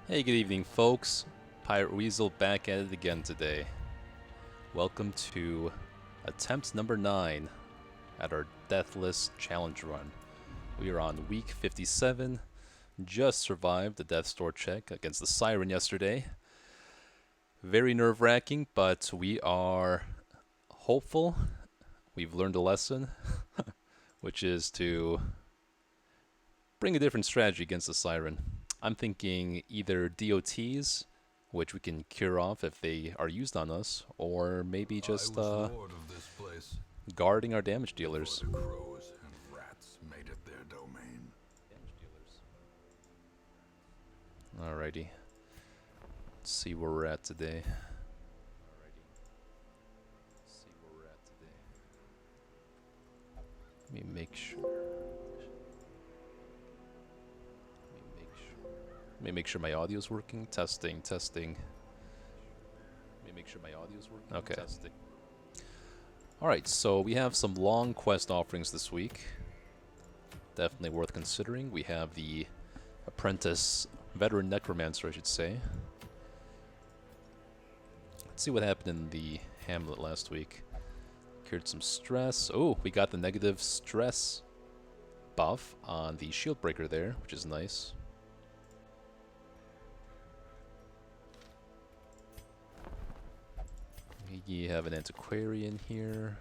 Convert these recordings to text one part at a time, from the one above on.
Hey, good evening, folks. Pirate Weasel back at it again today. Welcome to attempt number 9 at our Deathless challenge run. We are on week 57. Just survived the death store check against the Siren yesterday. Very nerve-wracking, but we are hopeful. We've learned a lesson, which is to bring a different strategy against the Siren. I'm thinking either DOTs, which we can cure off if they are used on us, or maybe just lord of this place. guarding our damage dealers. Before the crows and rats made it their domain. Alrighty. Let's see where we're at today. Let me make sure. Let me make sure my audio's working. Testing, testing. Let me make sure my audio's working. Okay. Testing. Alright, so we have some long quest offerings this week. Definitely worth considering. We have the apprentice, veteran necromancer, I should say. Let's see what happened in the hamlet last week. Cured some stress. Oh, we got the negative stress buff on the shield breaker there, which is nice. You have an antiquarian here.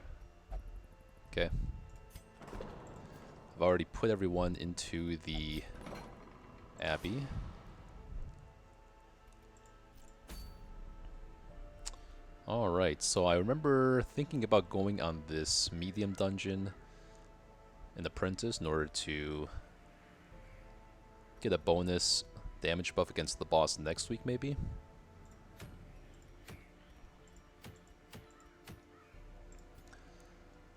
Okay. I've already put everyone into the abbey. Alright, so I remember thinking about going on this medium dungeon in Apprentice in order to get a bonus damage buff against the boss next week, maybe?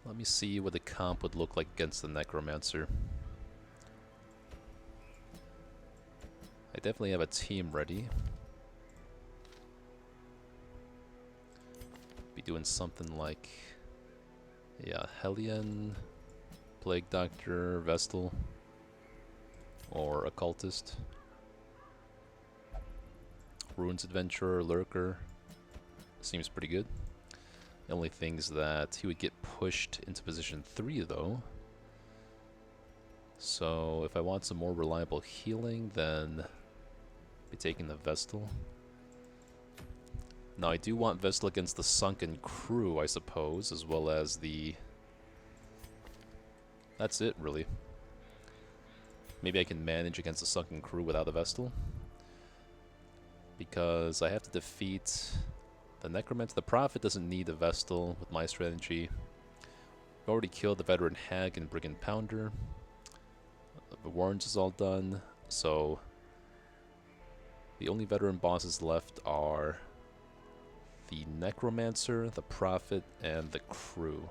Let me see what the comp would look like against the Necromancer. I definitely have a team ready. Be doing something like, yeah, Hellion, Plague Doctor, Vestal, or Occultist. Ruins Adventurer, Lurker. Seems pretty good. The only thing is that he would get pushed into position 3 though. So if I want some more reliable healing, then be taking the Vestal. Now I do want Vestal against the Sunken Crew, I suppose, as well as the... That's it, really. Maybe I can manage against the Sunken Crew without a Vestal. Because I have to defeat the Necromancer. The Prophet doesn't need a Vestal with my strategy. I've already killed the Veteran Hag and Brigand Pounder. The Warrens is all done, so the only veteran bosses left are the Necromancer, the Prophet, and the Crew.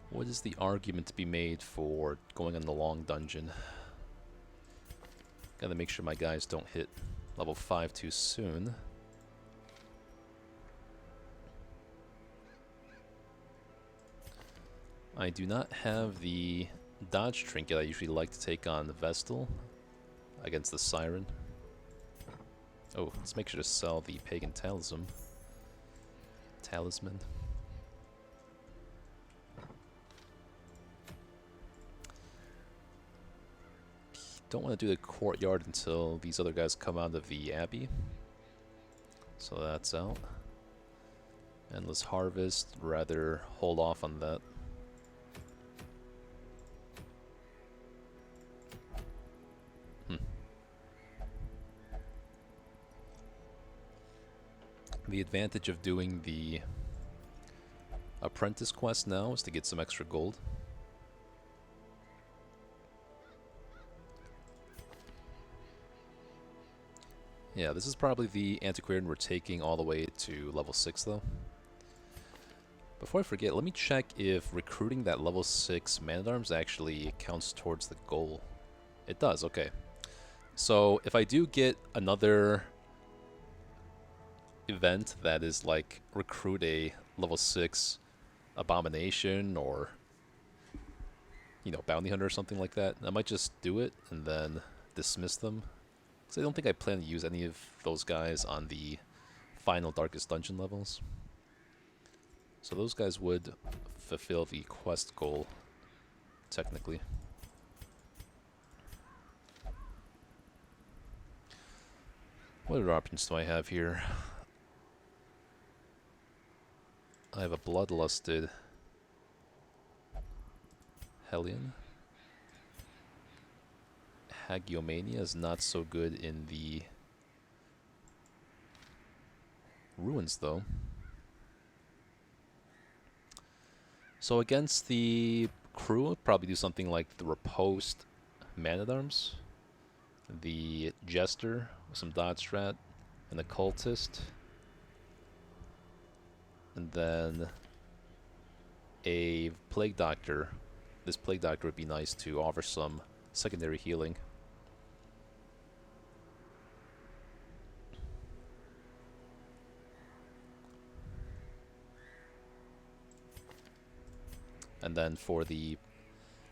What is the argument to be made for going on the long dungeon? Gotta make sure my guys don't hit level 5 too soon. I do not have the dodge trinket I usually like to take on the Vestal against the Siren. Oh, let's make sure to sell the Pagan Talisman. Don't want to do the courtyard until these other guys come out of the abbey. So that's out. Endless Harvest, rather hold off on that. The advantage of doing the apprentice quest now is to get some extra gold. Yeah, this is probably the antiquarian we're taking all the way to level 6 though. Before I forget, let me check if recruiting that level 6 man-at-arms actually counts towards the goal. It does, okay. So if I do get another event that is like recruit a level 6 abomination or bounty hunter or something like that. I might just do it and then dismiss them. Because I don't think I plan to use any of those guys on the final Darkest Dungeon levels. So those guys would fulfill the quest goal, technically. What other options do I have here? I have a Bloodlusted Hellion. Hagiomania is not so good in the ruins, though. So against the crew, I'll probably do something like the Riposte Man-at-Arms, the Jester with some dodge strat, an Occultist, and then a Plague Doctor. This Plague Doctor would be nice to offer some secondary healing. And then for the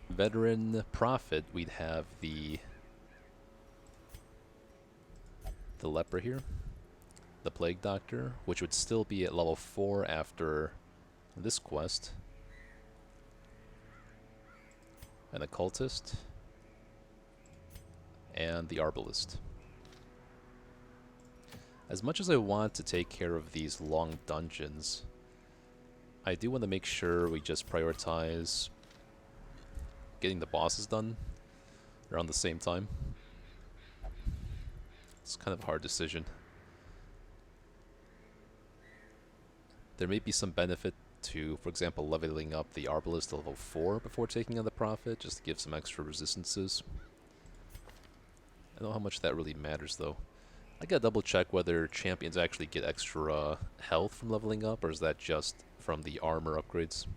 Veteran Prophet, we'd have the Leper here, the Plague Doctor, which would still be at level 4 after this quest, an Occultist, and the Arbalist. As much as I want to take care of these long dungeons, I do want to make sure we just prioritize getting the bosses done around the same time. It's kind of a hard decision. There may be some benefit to, for example, leveling up the Arbalist to level 4 before taking on the Prophet, just to give some extra resistances. I don't know how much that really matters, though. I gotta double check whether champions actually get extra health from leveling up, or is that just from the armor upgrades?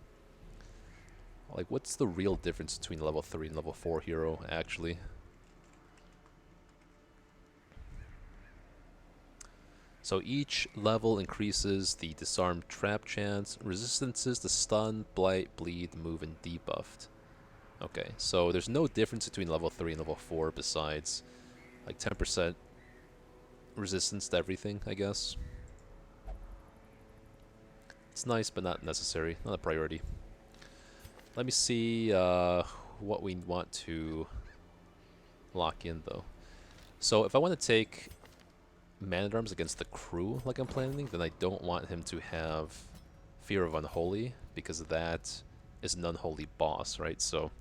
Like, what's the real difference between level 3 and level 4 hero, actually? So each level increases the disarm trap chance, resistances to stun, blight, bleed, move, and debuffed. Okay, so there's no difference between level 3 and level 4 besides like 10% resistance to everything, I guess. It's nice, but not necessary. Not a priority. Let me see what we want to lock in, though. So if I want to take Man-at-Arms against the crew like I'm planning, then I don't want him to have Fear of Unholy, because that is an unholy boss, right? So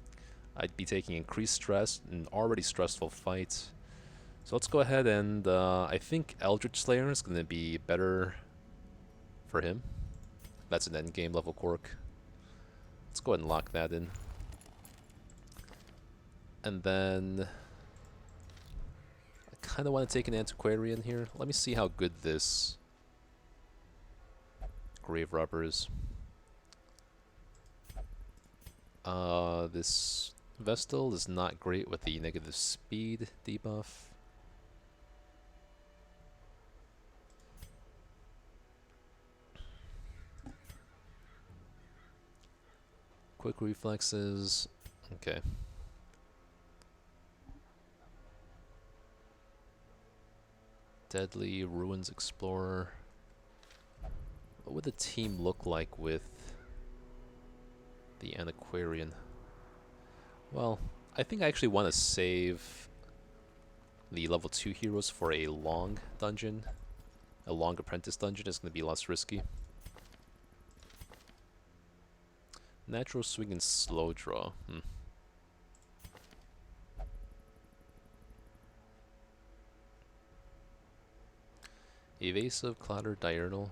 I'd be taking increased stress in an already stressful fight. So let's go ahead and I think Eldritch Slayer is going to be better for him. That's an endgame level quirk. Let's go ahead and lock that in. And then I kind of want to take an Antiquarian here. Let me see how good this Grave Robber is. This Vestal is not great with the negative speed debuff. Quick reflexes. Okay. Deadly Ruins Explorer. What would the team look like with the Antiquarian? Well, I think I actually want to save the level 2 heroes for a long dungeon. A long apprentice dungeon is going to be less risky. Natural swing and slow draw. Evasive, Clouder, Diurnal.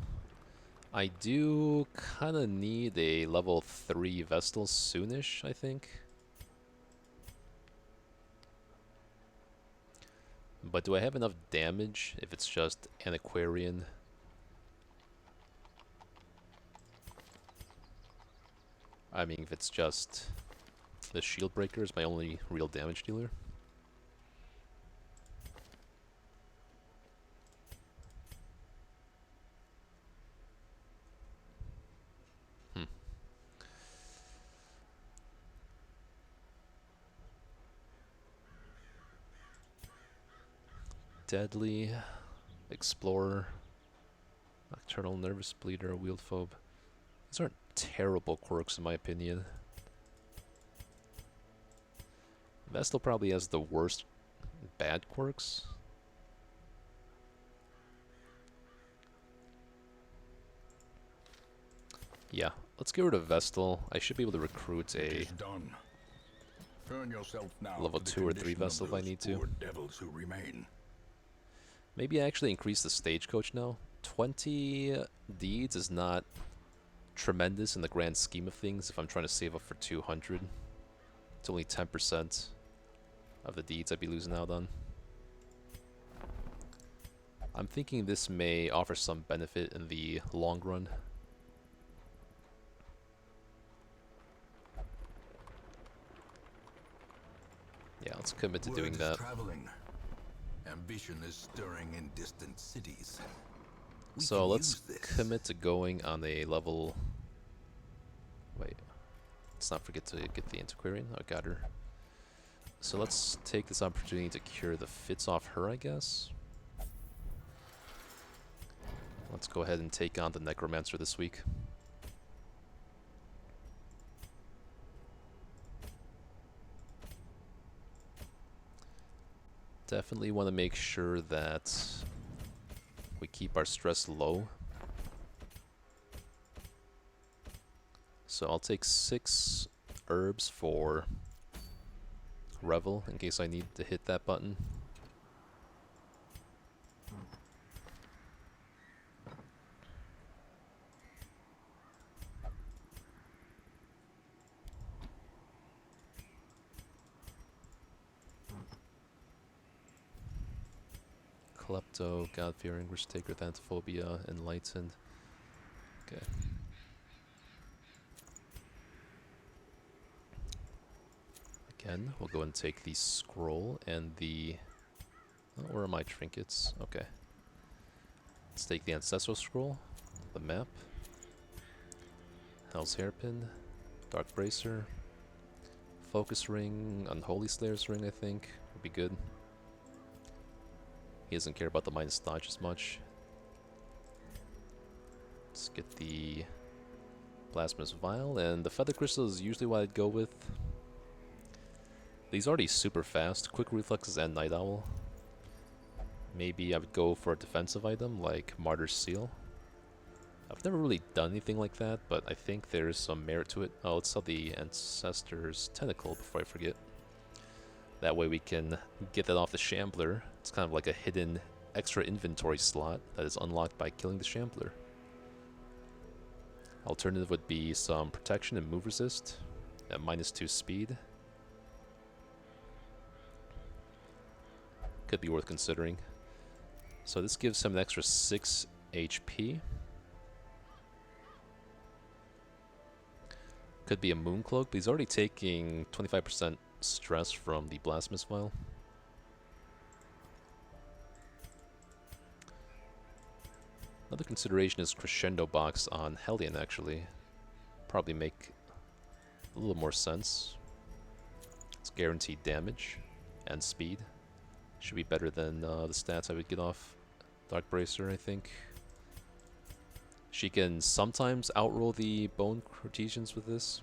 I do kind of need a level 3 Vestal soonish, I think. But do I have enough damage if it's just Antiquarian? I mean, if it's just the Shield Breaker is my only real damage dealer. Deadly, Explorer, Nocturnal Nervous Bleeder, Wield Phobe. These aren't terrible quirks in my opinion. Vestal probably has the worst bad quirks. Yeah, let's get rid of Vestal. I should be able to recruit a level 2 or 3 Vestal if I need to. Devils who remain. Maybe I actually increase the stagecoach now. 20 deeds is not tremendous in the grand scheme of things if I'm trying to save up for 200. It's only 10% of the deeds I'd be losing out on. I'm thinking this may offer some benefit in the long run. Yeah, let's commit to doing that. Traveling. Ambition is stirring in distant cities. So let's commit to going on a level... Wait. Let's not forget to get the Antiquarian. Oh, got her. So let's take this opportunity to cure the fits off her, I guess. Let's go ahead and take on the Necromancer this week. Definitely want to make sure that we keep our stress low. So I'll take 6 herbs for Revel in case I need to hit that button. Klepto, God-fearing, Risk-taker, Thanatophobia, Enlightened. Okay. Again, we'll go and take the scroll and the... Oh, where are my trinkets? Okay. Let's take the Ancestral Scroll, the map, Hell's Hairpin, Dark Bracer, Focus Ring, Unholy Slayer's Ring, I think, would be good. He doesn't care about the minus dodge as much. Let's get the Blasphemous Vial, and the Feather Crystal is usually what I'd go with. These are already super fast, Quick Reflexes and Night Owl. Maybe I would go for a defensive item like Martyr's Seal. I've never really done anything like that, but I think there's some merit to it. Oh, let's sell the Ancestor's Tentacle before I forget. That way we can get that off the Shambler. It's kind of like a hidden extra inventory slot that is unlocked by killing the Shambler. Alternative would be some protection and move resist at -2 speed. Could be worth considering. So this gives him an extra 6 HP. Could be a Moon Cloak, but he's already taking 25% stress from the Blasphemous Vial. Another consideration is Crescendo Box on Hellion, actually. Probably make a little more sense. It's guaranteed damage and speed. Should be better than the stats I would get off Dark Bracer, I think. She can sometimes outroll the Bone Cortesians with this.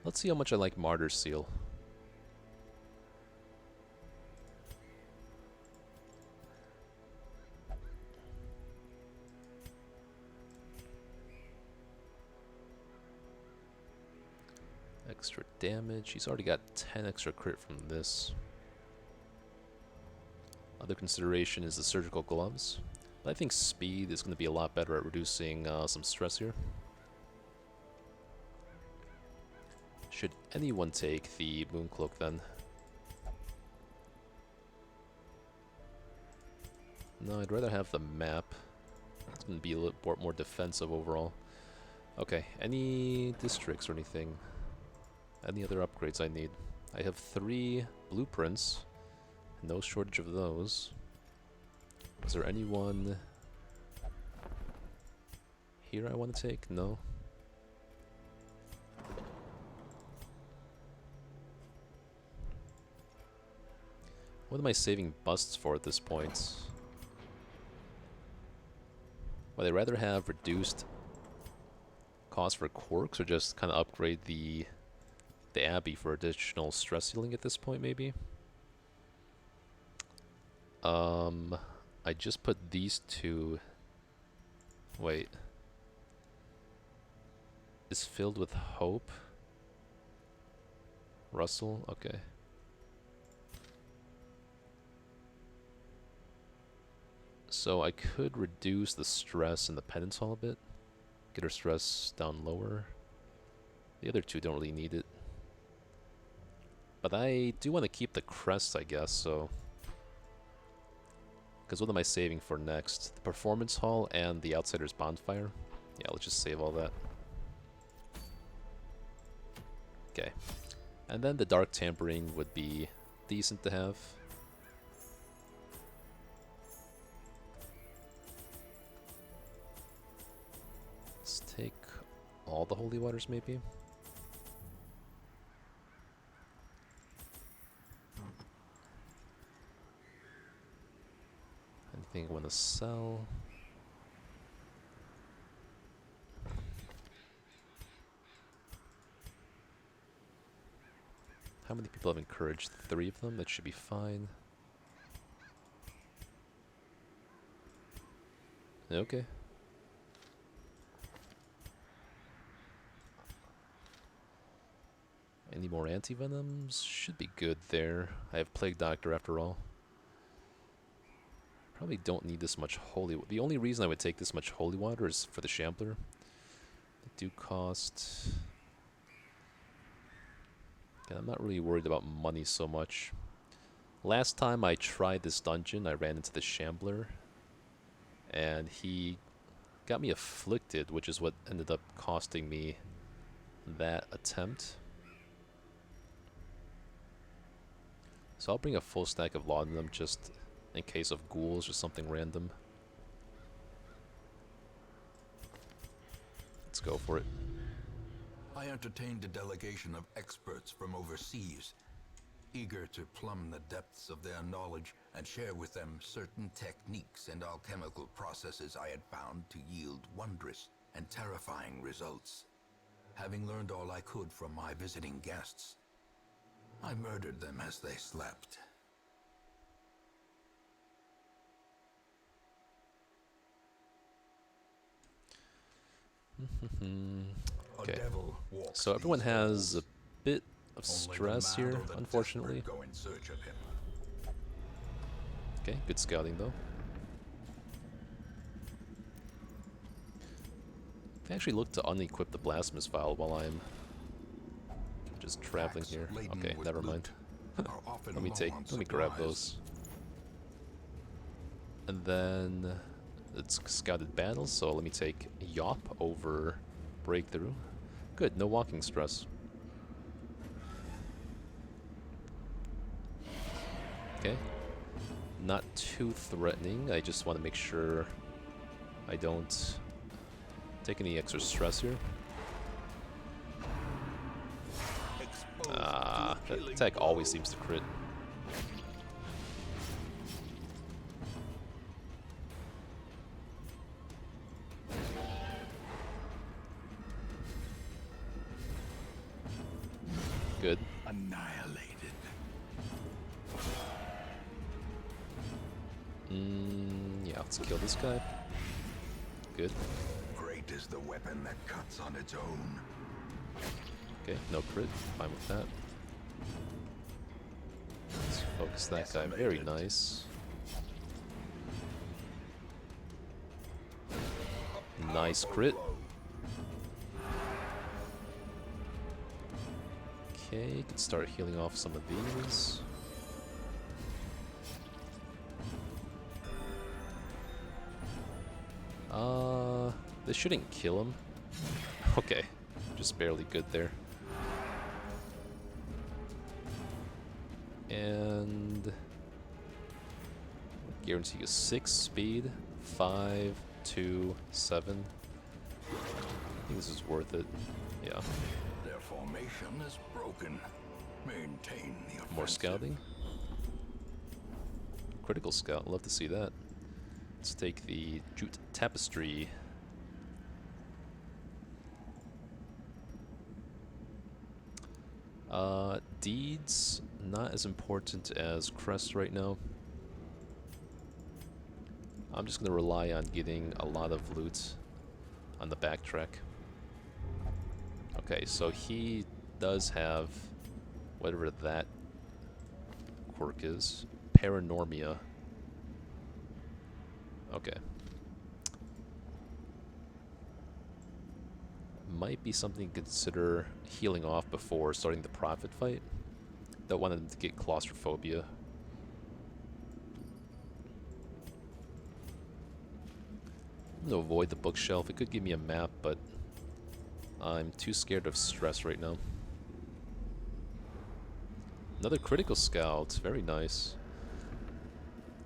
Let's see how much I like Martyr's Seal. Extra damage. He's already got 10 extra crit from this. Other consideration is the surgical gloves. But I think speed is going to be a lot better at reducing some stress here. Should anyone take the Moon Cloak then? No, I'd rather have the map. It's going to be a little more defensive overall. Okay, any districts or anything? Any other upgrades I need? I have 3 blueprints. No shortage of those. Is there anyone here I want to take? No. What am I saving busts for at this point? Would I rather have reduced cost for quirks or just kind of upgrade the Abbey for additional stress healing at this point, maybe? I just put these 2. Wait. Is filled with hope. Russell? Okay. So I could reduce the stress in the penance hall a bit. Get her stress down lower. The other 2 don't really need it. But I do want to keep the crest, I guess, so... Because what am I saving for next? The performance hall and the outsider's bonfire? Yeah, let's just save all that. Okay. And then the dark tampering would be decent to have. Let's take all the holy waters, maybe? Anything I want to sell? How many people have encouraged? 3 of them? That should be fine. Okay. Any more anti-venoms? Should be good there. I have Plague Doctor after all. Probably don't need this much holy water. The only reason I would take this much holy water is for the Shambler. They do cost... Okay, I'm not really worried about money so much. Last time I tried this dungeon, I ran into the Shambler. And he got me afflicted, which is what ended up costing me that attempt. So I'll bring a full stack of laudanum just in case of ghouls or something random. Let's go for it. I entertained a delegation of experts from overseas, eager to plumb the depths of their knowledge and share with them certain techniques and alchemical processes I had found to yield wondrous and terrifying results. Having learned all I could from my visiting guests, I murdered them as they slept. Okay, so everyone has a bit of stress here, unfortunately. Okay, good scouting though. They actually look to unequip the blasphemous vial while I'm just traveling here. Okay, never mind. Let me grab those. And then it's scouted battles, so let me take Yop over Breakthrough. Good, no walking stress. Okay. Not too threatening. I just want to make sure I don't take any extra stress here. That attack always seems to crit. Good. Annihilated. Yeah, let's kill this guy. Good. Great is the weapon that cuts on its own. Okay, no crit. Fine with that. Let's focus that guy. Very nice. Nice crit. Okay, can start healing off some of these. This shouldn't kill him. Okay, just barely good there. And guarantee you 6 speed, 5, 2, 7. I think this is worth it. Yeah. Their formation is broken. Maintain the offensive. More scouting. Critical scout, love to see that. Let's take the jute tapestry. Deeds, not as important as crest right now. I'm just gonna rely on getting a lot of loot on the backtrack. Okay, so he does have whatever that quirk is. Paranormia. Okay. Might be something to consider healing off before starting the profit fight. Don't want him to get claustrophobia. I'm gonna avoid the bookshelf. It could give me a map, but I'm too scared of stress right now. Another critical scout. Very nice.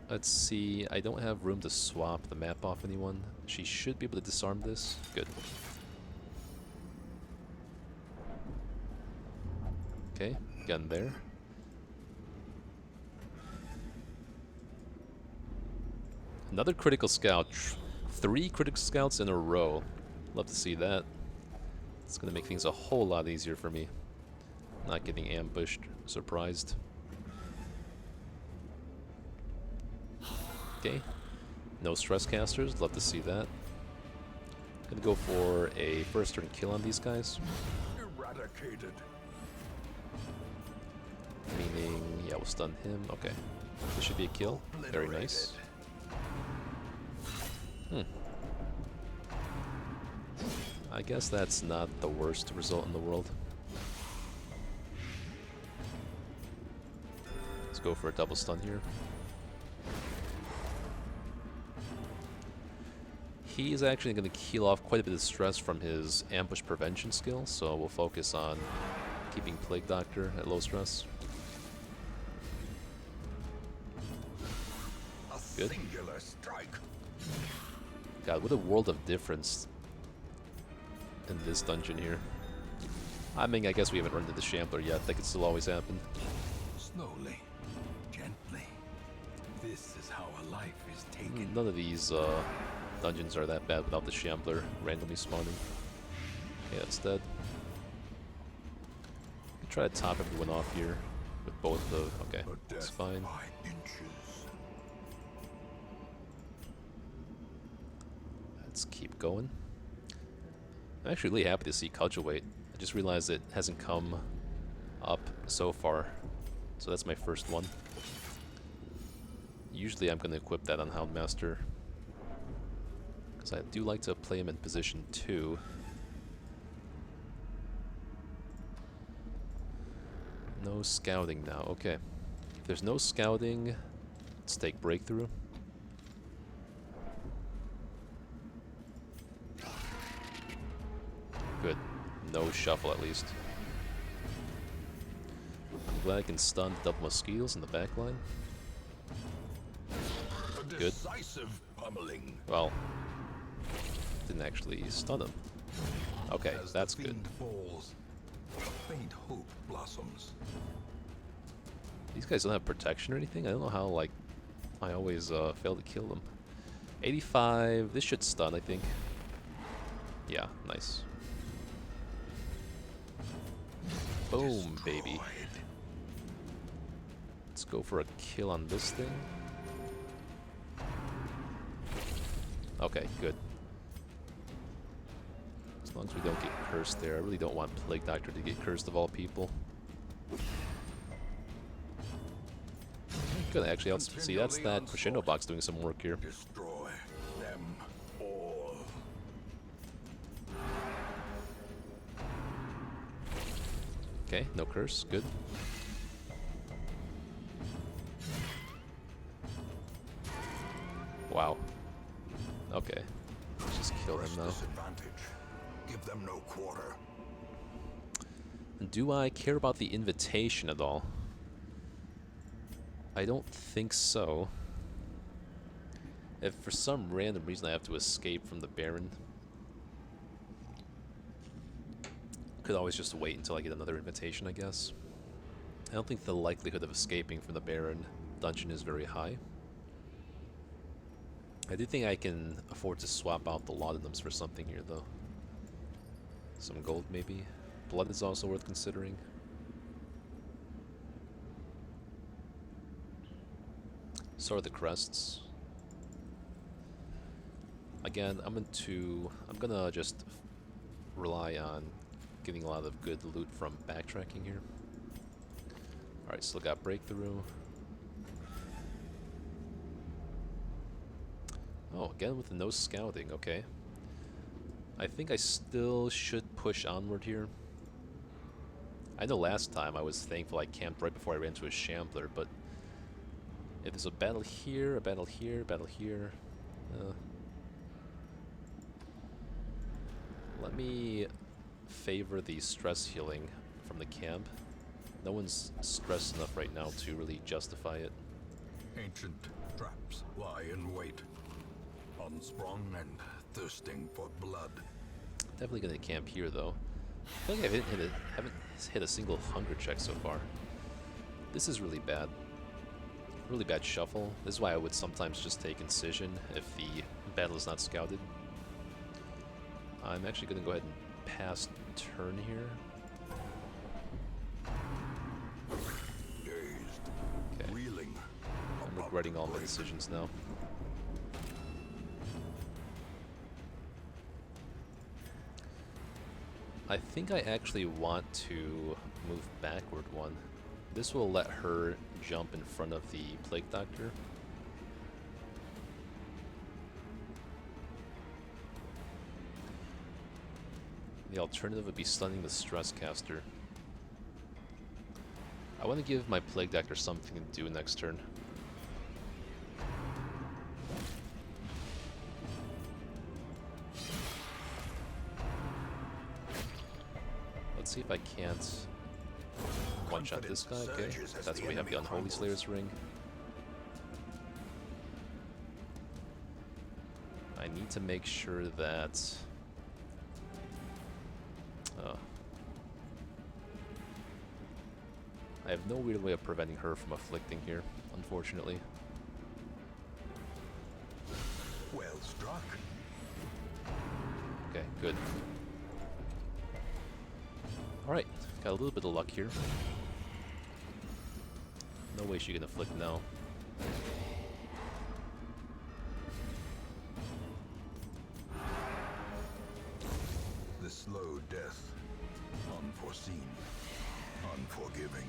Let's see. I don't have room to swap the map off anyone. She should be able to disarm this. Good. Okay, gun there. Another critical scout. 3 critical scouts in a row. Love to see that. It's gonna make things a whole lot easier for me. Not getting ambushed, surprised. Okay. No stress casters, love to see that. Gonna go for a first turn kill on these guys. Eradicated. Meaning, yeah, we'll stun him. Okay. This should be a kill. Very nice. I guess that's not the worst result in the world. Let's go for a double stun here. He's actually going to heal off quite a bit of stress from his ambush prevention skill, so we'll focus on keeping Plague Doctor at low stress. Good. Singular strike. God, what a world of difference in this dungeon here. I mean, I guess we haven't run into the Shambler yet. That could still always happen. Slowly, gently. This is how a life is taken. None of these dungeons are that bad without the Shambler randomly spawning. Okay, that's dead. Try to top everyone off here with both the... Okay, that's fine. Let's keep going. I'm actually really happy to see Cudgelweight. I just realized it hasn't come up so far. So that's my first one. Usually I'm going to equip that on Houndmaster, because I do like to play him in position 2. No scouting now. Okay. If there's no scouting, let's take Breakthrough. Good. No shuffle, at least. I'm glad I can stun double mosquitoes in the back line. Good. Decisive pummeling. Well, didn't actually stun him. Okay, As that's the good. fiend falls, a faint hope blossoms. These guys don't have protection or anything? I don't know how, like, I always fail to kill them. 85, this should stun, I think. Yeah, nice. Boom, baby. Let's go for a kill on this thing. Okay, good. As long as we don't get cursed there. I really don't want Plague Doctor to get cursed of all people. Good, actually, let's see, that's that crescendo box doing some work here. Destroy them all. Okay, no curse, good. Wow. Okay, let's just kill him now. Disadvantage. Give them no quarter. Do I care about the invitation at all? I don't think so. If for some random reason I have to escape from the Baron, could always just wait until I get another invitation, I guess. I don't think the likelihood of escaping from the Baron dungeon is very high. I do think I can afford to swap out the laudanums for something here, though. Some gold, maybe. Blood is also worth considering. So are the crests. Again, I'm gonna just rely on getting a lot of good loot from backtracking here. Alright, still got breakthrough. Oh, again with the no scouting, okay. I think I still should push onward here. I know last time I was thankful I camped right before I ran into a Shambler, but if there's a battle here, a battle here, a battle here... let me favor the stress healing from the camp. No one's stressed enough right now to really justify it. Ancient traps lie in wait, unsprung and thirsting for blood. Definitely gonna camp here though. I feel like I haven't hit a single hunger check so far. This is really bad. Really bad shuffle. This is why I would sometimes just take Incision if the battle is not scouted. I'm actually gonna go ahead and pass turn here. Okay. I'm regretting all my decisions now. I think I actually want to move backward one. This will let her jump in front of the Plague Doctor. The alternative would be stunning the Stress Caster. I want to give my Plague Doctor something to do next turn. Let's see if I can't one-shot this guy. Okay, that's where we have the Unholy Slayer's Ring. I need to make sure that... I have no weird way of preventing her from afflicting here, unfortunately. Well struck. Okay, good. Alright, got a little bit of luck here. No way she can afflict now. The slow death, unforeseen, unforgiving.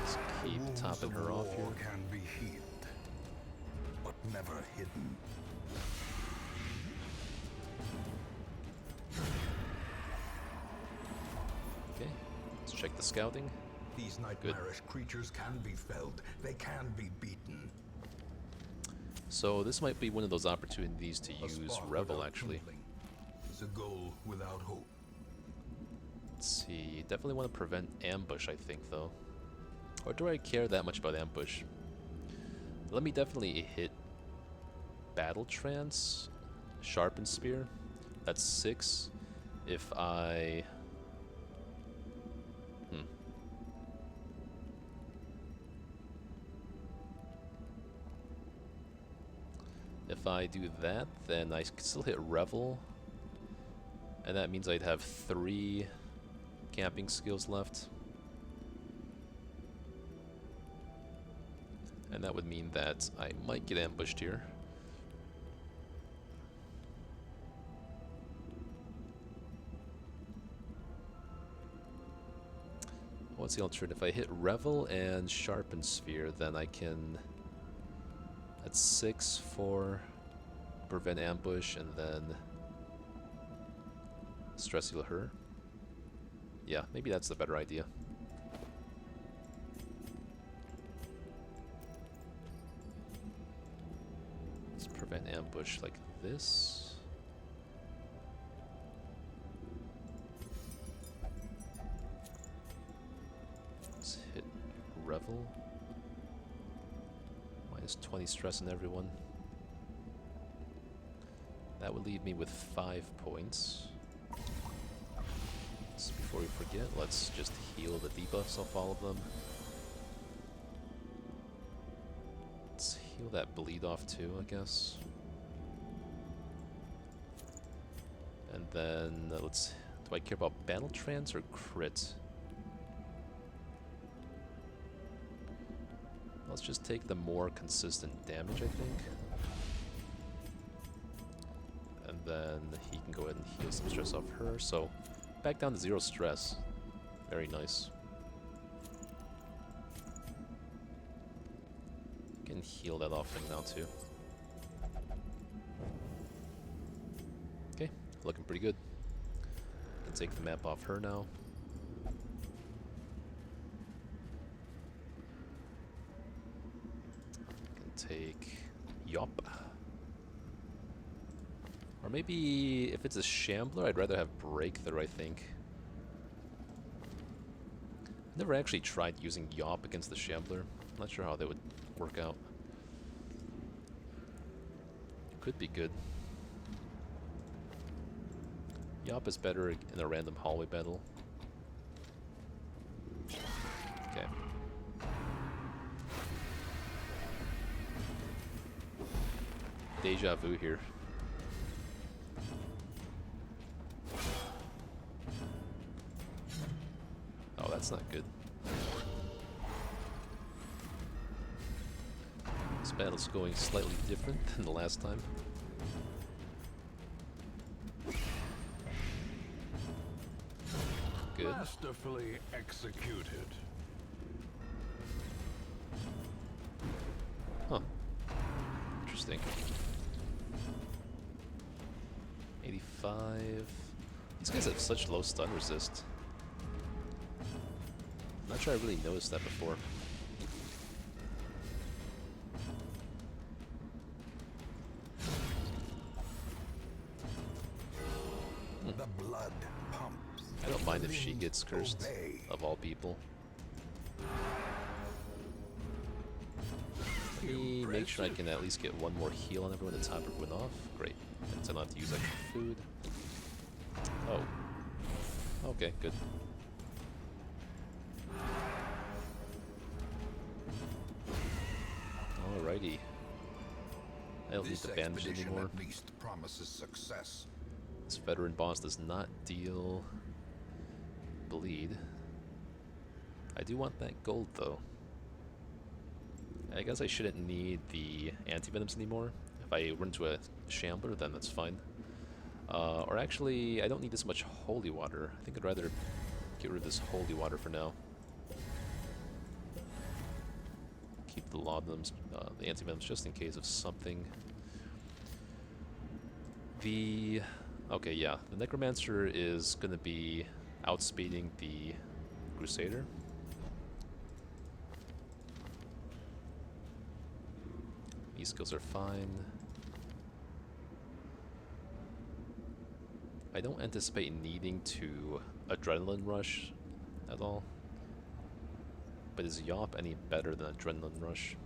Just keep topping her off here. Can be healed, but never hidden. Okay, let's check the scouting. These nightmarish creatures can be felled. They can be beaten. So this might be one of those opportunities to use Revel, actually. It's a goal without hope. Let's see, definitely want to prevent ambush, I think, though. Or do I care that much about ambush? Let me definitely hit Battle Trance, Sharpened Spear. That's 6. If I... If I do that, then I can still hit Revel. And that means I'd have 3 camping skills left. And that would mean that I might get ambushed here. What's the alternative? If I hit Revel and Sharpen Sphere, then I can... That's 6 for prevent ambush, and then stress heal her. Yeah, maybe that's the better idea. Let's prevent ambush like this. Let's hit Revel. Minus 20 stress on everyone. That would leave me with 5 points. So before we forget, let's just heal the debuffs off all of them. Let's heal that bleed off too, I guess. And then let's... Do I care about battle trance or crit? Let's just take the more consistent damage, I think. And then he can go ahead and heal some stress off her. So back down to 0 stress. Very nice. Can heal that off thing now too. Okay, looking pretty good. Can take the map off her now. Can take Yop. Or maybe if it's a Shambler, I'd rather have Breakthrough, I think. Never actually tried using Yop against the Shambler. Not sure how that would work out. Could be good. Yop is better in a random hallway battle. Okay. Deja vu here. Oh, that's not good. This battle's going slightly different than the last time. Good. Masterfully executed. Huh. Interesting. 85. These guys have such low stun resist. Not sure I really noticed that before. The blood pumps. I don't mind if she gets cursed, of all people. Let me make sure I can at least get one more heal on everyone to top everyone off. Great. Since I don't have to use extra food. Oh. Okay, good. Alrighty. I don't need the bandage anymore. At least promises success. This veteran boss does not deal bleed. I do want that gold though. I guess I shouldn't need the anti-venoms anymore. If I run into a Shambler, then that's fine. Or actually, I don't need this much holy water. I think I'd rather get rid of this holy water for now. Keep the laudanums, the anti-venoms, just in case of something. Okay, yeah, the Necromancer is going to be outspeeding the Crusader. These skills are fine. I don't anticipate needing to Adrenaline Rush at all. But is Yop any better than Adrenaline Rush?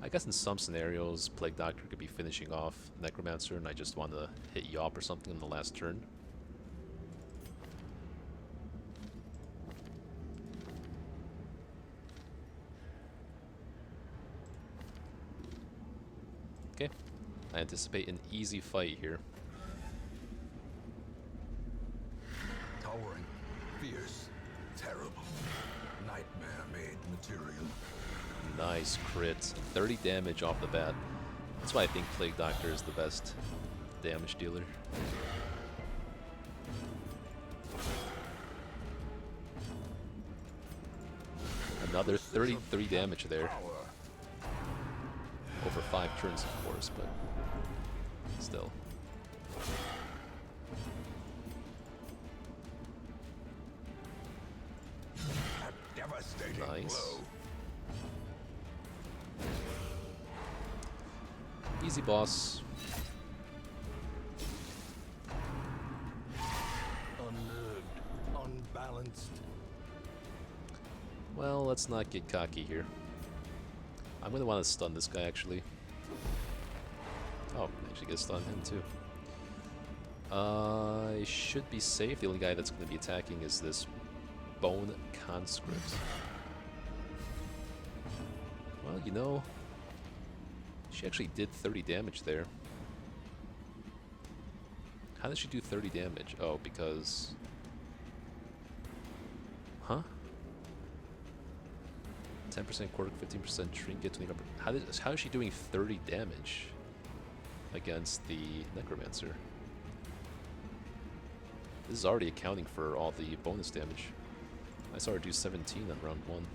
I guess in some scenarios, Plague Doctor could be finishing off Necromancer and I just want to hit Yop or something in the last turn. Okay, I anticipate an easy fight here. Towering, fierce, terrible. Nightmare-made material. Nice crit. 30 damage off the bat. That's why I think Plague Doctor is the best damage dealer. Another 33 damage there. Over 5 turns, of course, but still. A devastating Nice. blow. Easy, boss. Unnerved, unbalanced. Well, let's not get cocky here. I'm gonna want to stun this guy, actually. Oh, actually get stun him too. I should be safe. The only guy that's going to be attacking is this Bone Conscript. Well, you know, she actually did 30 damage there. How did she do 30 damage? Oh, because... Huh? 10% quirk, 15% trinket, 25%. How is she doing 30 damage against the Necromancer? This is already accounting for all the bonus damage. I saw her do 17 on round 1.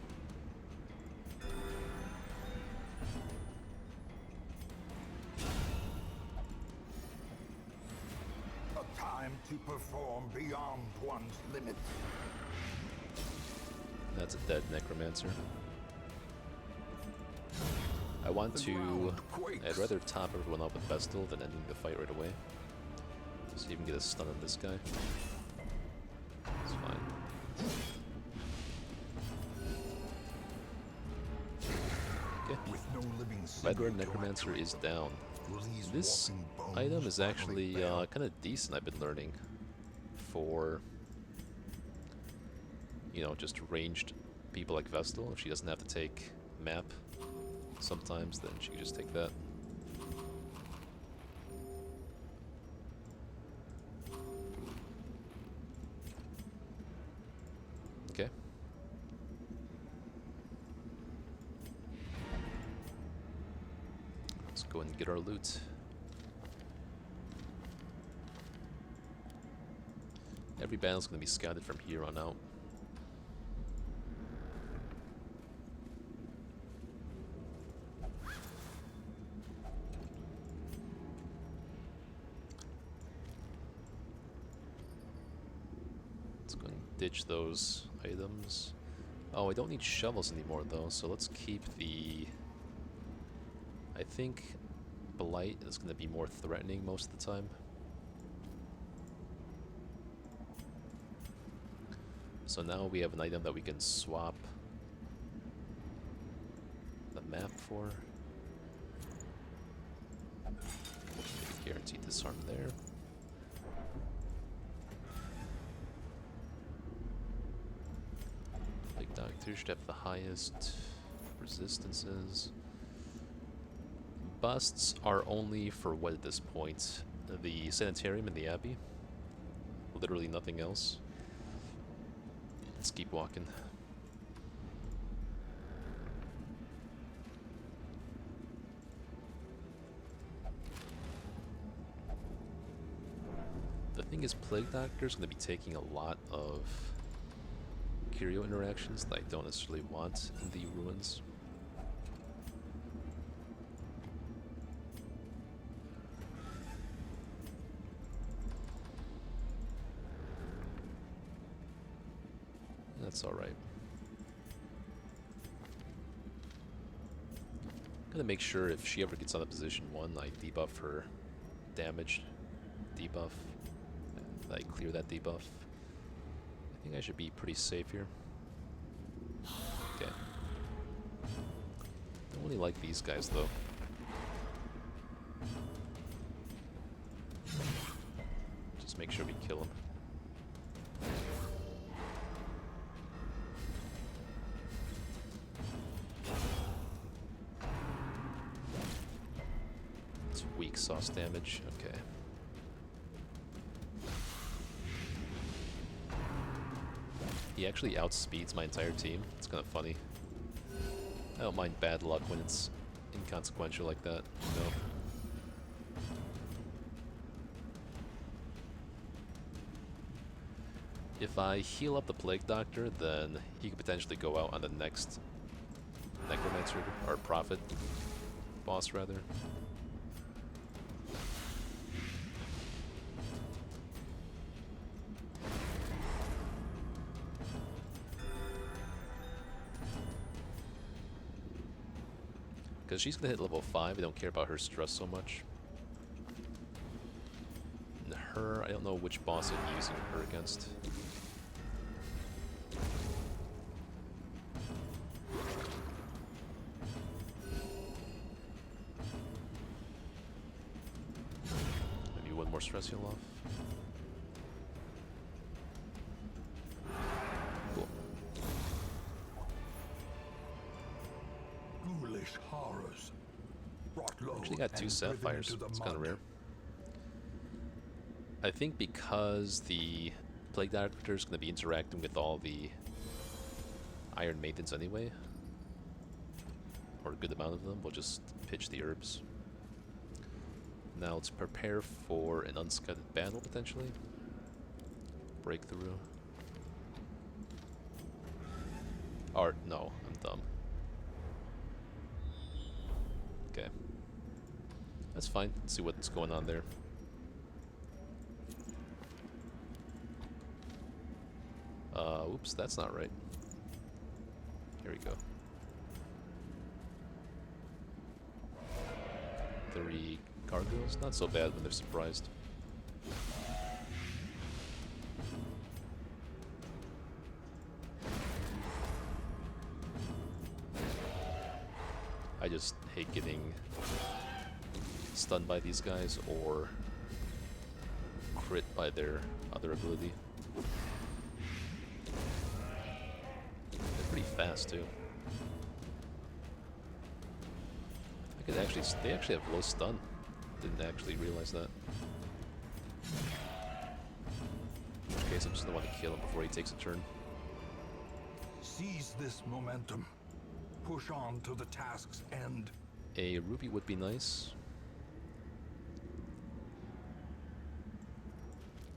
A time to perform beyond one's limits. That's a dead Necromancer. I want to... I'd rather top everyone up with Vestal than ending the fight right away. So you can get a stun on this guy. It's fine. Okay. Red Red Necromancer is down. This item is actually kind of decent, I've been learning. For, you know, just ranged people like Vestal. If she doesn't have to take map sometimes, then she can just take that. Okay. Let's go and get our loot. Every battle's going to be scouted from here on out. Let's go and ditch those items. Oh, I don't need shovels anymore though, so let's keep the... I think Blight is going to be more threatening most of the time. So now we have an item that we can swap the map for. Guaranteed disarm there. Big Doctor should have the highest resistances. Busts are only for what at this point? The Sanitarium and the Abbey? Literally nothing else. Let's keep walking. The thing is, Plague Doctor's going to be taking a lot of curio interactions that I don't necessarily want in the ruins. That's alright. Gonna make sure if she ever gets out of position 1, I debuff her damage debuff. And I clear that debuff. I think I should be pretty safe here. Okay. Don't really like these guys though. Just make sure we kill them. Weak sauce damage, okay. He actually outspeeds my entire team. It's kind of funny. I don't mind bad luck when it's inconsequential like that, you know. If I heal up the Plague Doctor, then he could potentially go out on the next Necromancer, or Prophet boss rather. Because she's gonna hit level 5, I don't care about her stress so much. And her, I don't know which boss I'm using her against. Maybe one more stress heal off. Cool. Ghoulish horrors. Brought low Actually got 2 and sapphires. driven into the It's kind of mud. rare. I think because the Plague Doctor is going to be interacting with all the Iron Maidens anyway, or a good amount of them, we'll just pitch the herbs. Now let's prepare for an unscattered battle, potentially. Breakthrough. Or, no, I'm dumb. Okay. That's fine. Let's see what's going on there. Oops, that's not right. Here we go. 3 gargoyles, not so bad when they're surprised. I just hate getting stunned by these guys or crit by their other ability. They're pretty fast too. I could actually, they actually have low stun. Didn't actually realize that. In which case, I'm just gonna want to kill him before he takes a turn. Seize this momentum. Push on to the task's end. A ruby would be nice.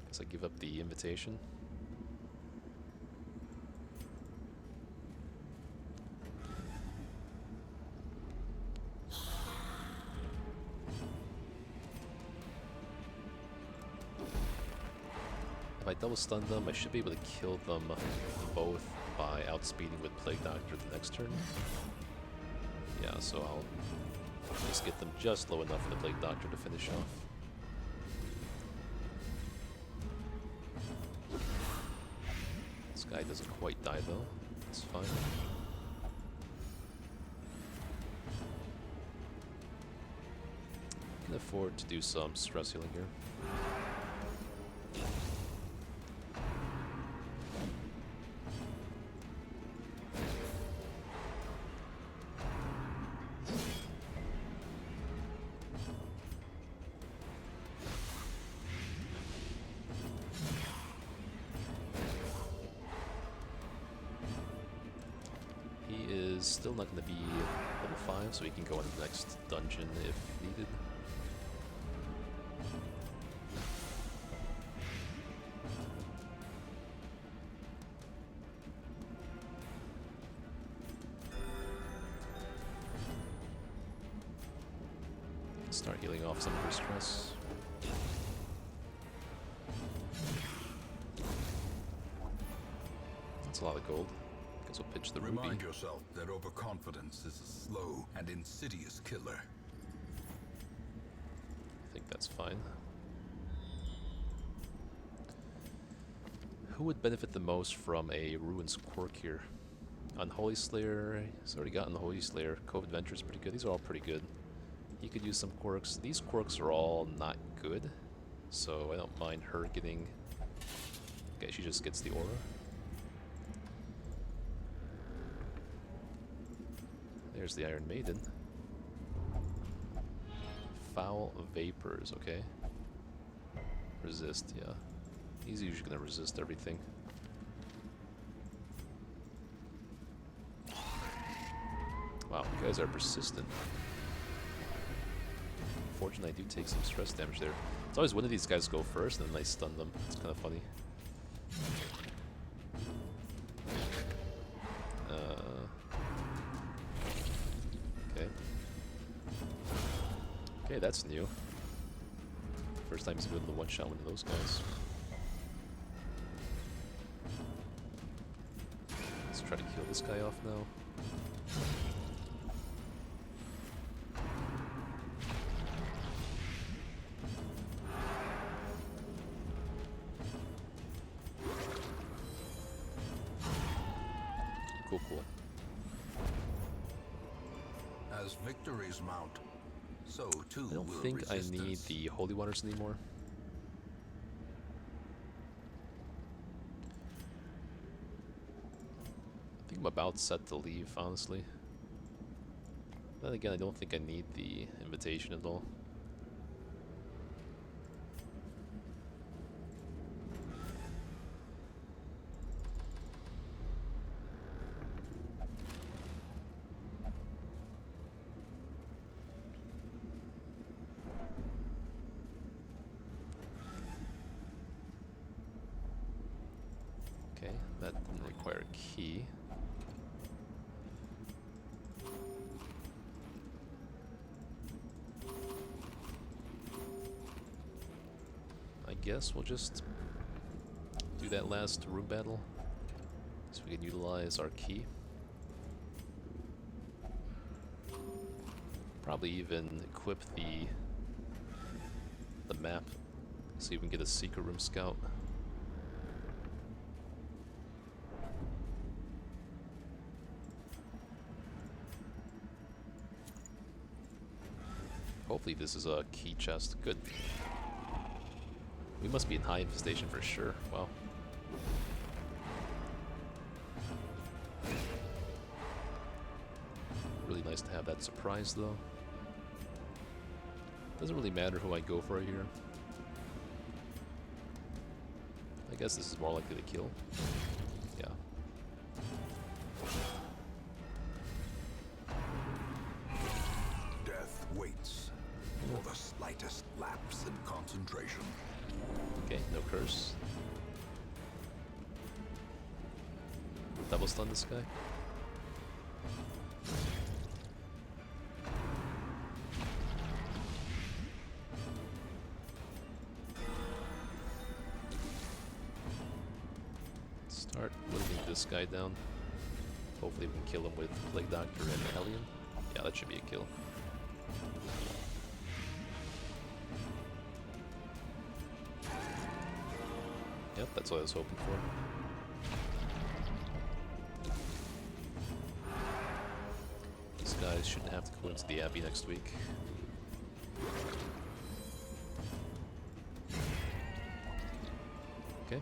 Guess I give up the invitation. If I double stun them, I should be able to kill them both by outspeeding with Plague Doctor the next turn. Yeah, so I'll just get them just low enough for the Plague Doctor to finish off. This guy doesn't quite die though. It's fine. Can afford to do some stress healing here. Still not going to be level 5, so he can go into the next dungeon if needed. Start healing off some of her stress. That's a lot of gold. Guess we'll pitch the ruby. Remind yourself that overconfidence is a slow and insidious killer. I think that's fine. Who would benefit the most from a Ruins quirk here? Unholy Slayer, he's already got Unholy Slayer. Cove Adventure is pretty good. These are all pretty good. He could use some quirks. These quirks are all not good, so I don't mind her getting... Okay, she just gets the aura. There's the Iron Maiden. Foul Vapors, okay. Resist, yeah. He's usually gonna resist everything. Wow, you guys are persistent. Unfortunately, I do take some stress damage there. It's always one of these guys go first and then I stun them. It's kind of funny. Okay, that's new. First time he's been able to one-shot one of those guys. Let's try to kill this guy off now. cool, cool. As victories mount, so too I don't will think I need resistance. the holy waters anymore. I think I'm about set to leave, honestly. Then again, I don't think I need the invitation at all. Okay, that didn't require a key. I guess we'll just do that last room battle so we can utilize our key. Probably even equip the map so you can get a secret room scout. Hopefully this is a key chest. Good. We must be in high infestation for sure. Wow. Really nice to have that surprise though. Doesn't really matter who I go for here. I guess this is more likely to kill. Yeah. Death waits for the slightest lapse in concentration. Okay, no curse. Double stun this guy. Start moving this guy down. Hopefully we can kill him with Plague Doctor and Hellion. Yeah, that should be a kill. Yep, that's what I was hoping for. These guys shouldn't have to go into the Abbey next week. Okay,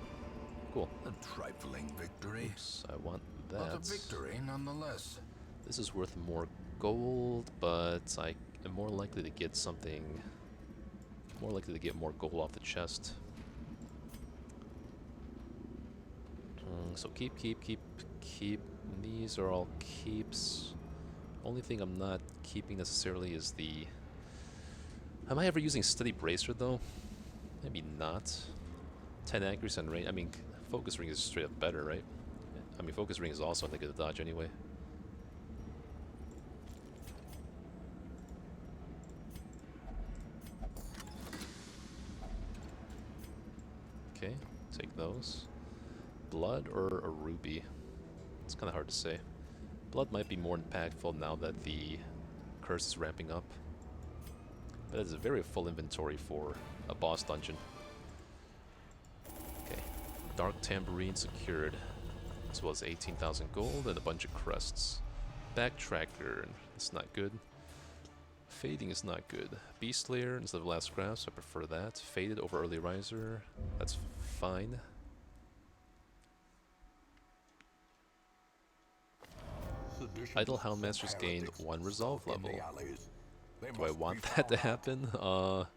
cool. A trifling victory, Oops, I want but a that. victory nonetheless. This is worth more gold, but I am more likely to get something... more likely to get more gold off the chest. So keep. These are all keeps. Only thing I'm not keeping necessarily is the... Am I ever using Steady Bracer though? Maybe not. 10 accuracy and range. I mean, Focus Ring is straight up better, right? I mean, Focus Ring is also a negative dodge anyway. Okay, take those. Blood or a ruby? It's kind of hard to say. Blood might be more impactful now that the curse is ramping up. But it's a very full inventory for a boss dungeon. Okay, Dark Tambourine secured, as well as 18,000 gold and a bunch of crests. Backtracker, that's not good. Fading is not good. Beast Slayer instead of Last Grasp, I prefer that. Faded over Early Riser, that's fine. Idle Houndmasters gained 1 resolve level. Do I want that to happen? I'm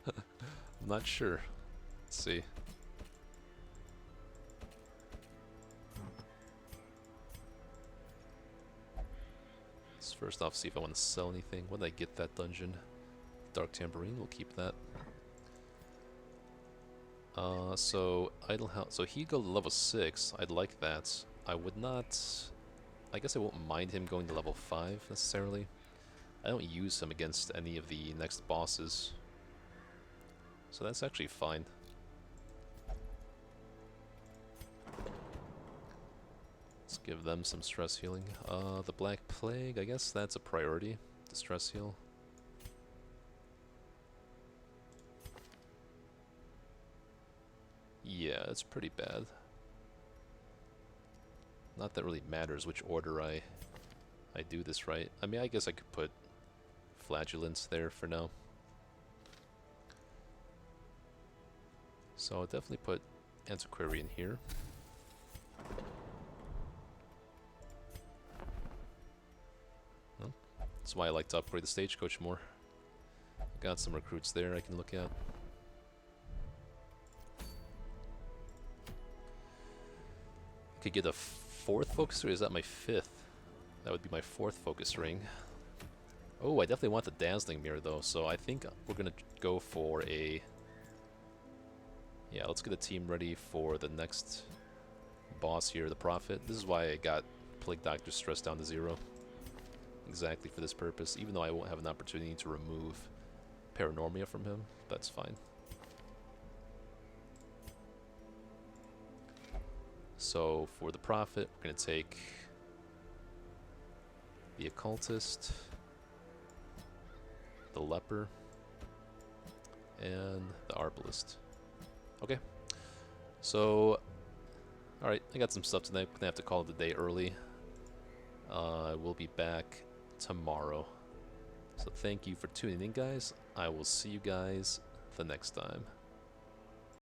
not sure. Let's see. Let's first off see if I want to sell anything. When did I get that dungeon? Dark Tambourine, we'll keep that. So he'd go to level 6. I'd like that. I would not... I guess I won't mind him going to level 5 necessarily. I don't use him against any of the next bosses. So that's actually fine. Let's give them some stress healing. The Black Plague, I guess that's a priority. The stress heal. Yeah, it's pretty bad. Not that really matters which order I do this, right? I mean, I guess I could put Flagellants there for now. So I'll definitely put Antiquarian here. Well, that's why I like to upgrade the Stagecoach more. Got some recruits there I can look at. Could get a 4th focus, or is that my 5th? That would be my 4th focus ring. Oh, I definitely want the Dazzling Mirror though, so I think we're gonna go for a... Yeah, let's get a team ready for the next boss here, the Prophet. This is why I got Plague Doctor stressed down to 0. Exactly for this purpose, even though I won't have an opportunity to remove Paranormia from him, that's fine. So for the Prophet, we're going to take the Occultist, the Leper, and the Arbalist. Okay, so, alright, I got some stuff tonight. I'm going to have to call it a day early. We'll be back tomorrow. So thank you for tuning in, guys. I will see you guys the next time.